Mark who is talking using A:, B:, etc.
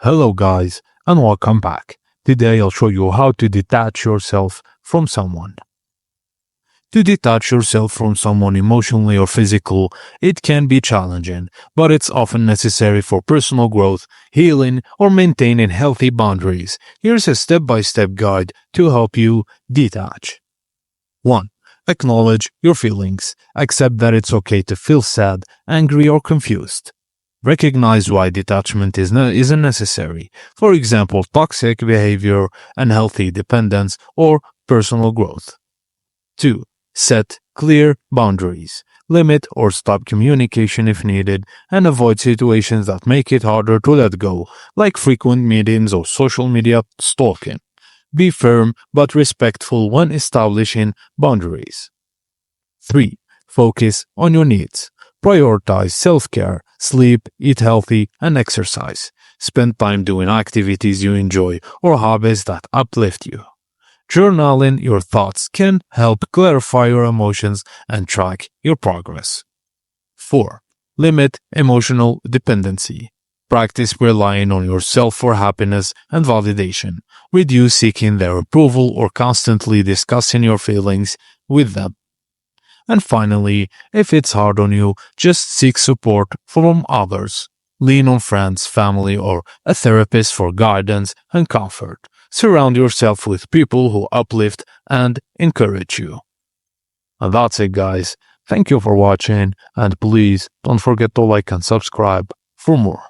A: Hello guys and welcome back. Today I'll show you how to detach yourself from someone. To detach yourself from someone emotionally or physically, it can be challenging, but it's often necessary for personal growth, healing, or maintaining healthy boundaries. Here's a step-by-step guide to help you detach. 1. Acknowledge your feelings. Accept that it's okay to feel sad, angry, or confused. Recognize why detachment isn't necessary. For example, toxic behavior, unhealthy dependence, or personal growth. 2. Set clear boundaries. Limit or stop communication if needed, and avoid situations that make it harder to let go, like frequent meetings or social media stalking. Be firm but respectful when establishing boundaries. 3. Focus on your needs. Prioritize self-care, sleep, eat healthy, and exercise. Spend time doing activities you enjoy or hobbies that uplift you. Journaling your thoughts can help clarify your emotions and track your progress. 4. Limit emotional dependency. Practice relying on yourself for happiness and validation. Reduce seeking their approval or constantly discussing your feelings with them. And finally, if it's hard on you, just seek support from others. Lean on friends, family, or a therapist for guidance and comfort. Surround yourself with people who uplift and encourage you. And that's it, guys. Thank you for watching, and please don't forget to like and subscribe for more.